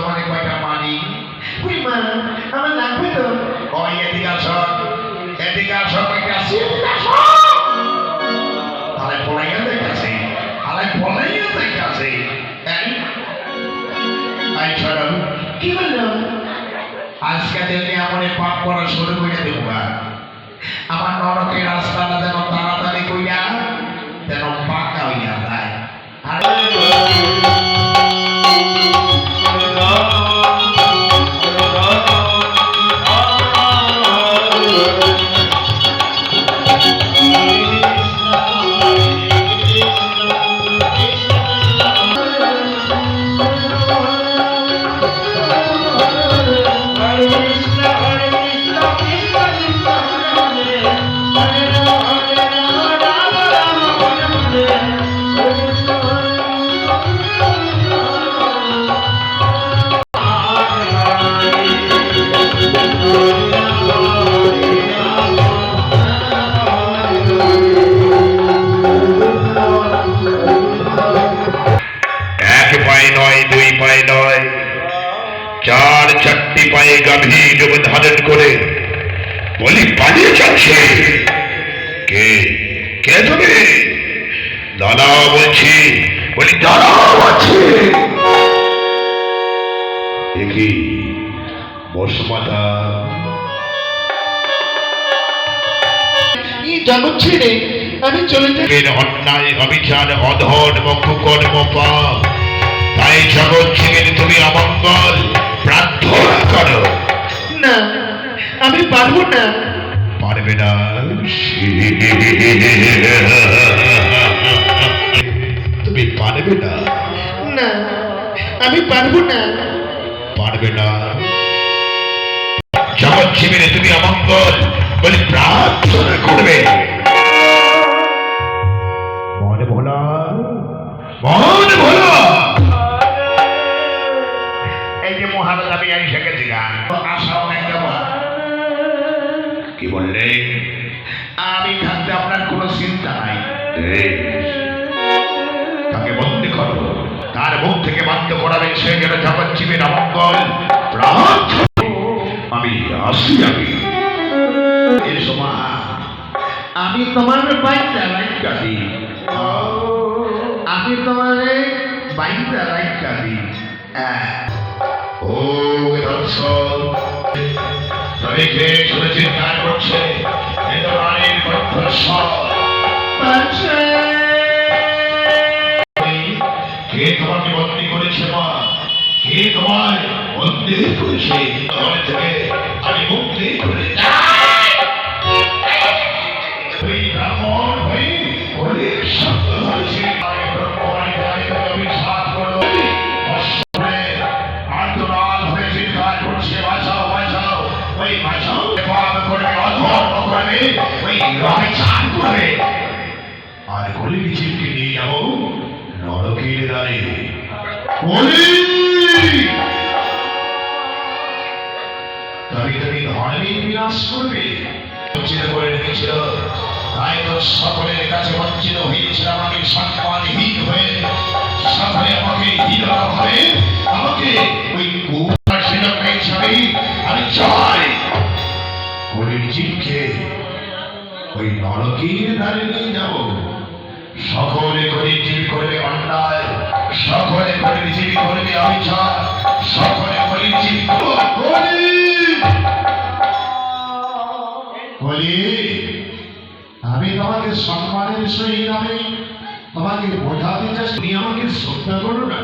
বর্তমানে কয়টা মানি? ওই মা আমার লাগবে তো। ওই এদিকে আসো, এদিকে আসো, কয়টা আছে? তাহলে পড়াইয়া দেখতেছে, তাহলে পড়াইয়া দেখতেছে। এই শোনো, কি বললো? আজকে থেকে এমন পাপ করা শুরু করে দেবো না। আমার নরকের রাস্তাটা যেন তাড়াতাড়ি কইয়া যেন পাকা হইয়া যায়। চার চারটি পায়ে গাভীর ধারণ করে বলি পালিয়ে যাচ্ছে। কে কে তুমি? দাঁড়াও বলছি, বলি দাঁড়াও আছে। দেখি বসমাতা জগৎ ছেড়ে আমি চলে যাই। অন্যায় অবিচার অধর্ম কুকর্ম পাপ, তাই জগৎ ছেড়ে তুমি অমঙ্গল প্রার্থনা করো। না, আমি পারবো না। পারবে না? তুমি পারবে না? না, আমি পারবো না। পারবে না? জগৎ ছেড়ে তুমি অমঙ্গল বলে প্রার্থনা করবে। মনে ভোলা, মনে ভোলা। এই যে মহারাজ আমি এসে গেছি গান আশা অনেক দেওয়া। কি বললে? আমি থাকতে আপনার কোনো চিন্তা নাই। তাকে বন্দি করো, তার মুখ থেকে বাধ্য করাবেন সে যেন জগৎ জীবের অমঙ্গল প্রার্থনা। আমি আসি। আমি এর সময় আমি তোমার বাইকটা রাইখা দিই, আমি তোমার বাইকটা রাইখা দিই। ও দর্শক, তবে কে শুনে চিন্তা করছে কে তোমাকে বন্দী করেছে? মা কে তোমায় বন্দী করেছে? থেকে আমি মুক্তি করে ব্রাহ্মণ হই অনেক শব্দ হয়েছে। আর গলি মিছিলকে নিয়ে যাবো নরকের দ্বারে। তবে তুমি ধর্মে বিনাশ করবে বঞ্চিত করে রেখেছিল, তাই তো সকলের কাছে বঞ্চিত হয়েছিলাম আমি, সম্মানহীন হয়ে সকলে আমাকে হীরা ভাবে আমাকে ওই কুমার হিসাবে আমি চাই গলির জিনকে ওই নরকের দ্বারে নিয়ে যাব। সকলে করে জীব করবে অন্যায়, সকলে করে জীব করবে অবিচার, সকলে করে জীব বলি আমি তোমাকে সম্মানের সহিত আমি তোমাকে বোঝাতে চাই, তুমি আমাকে শ্রদ্ধা করো না।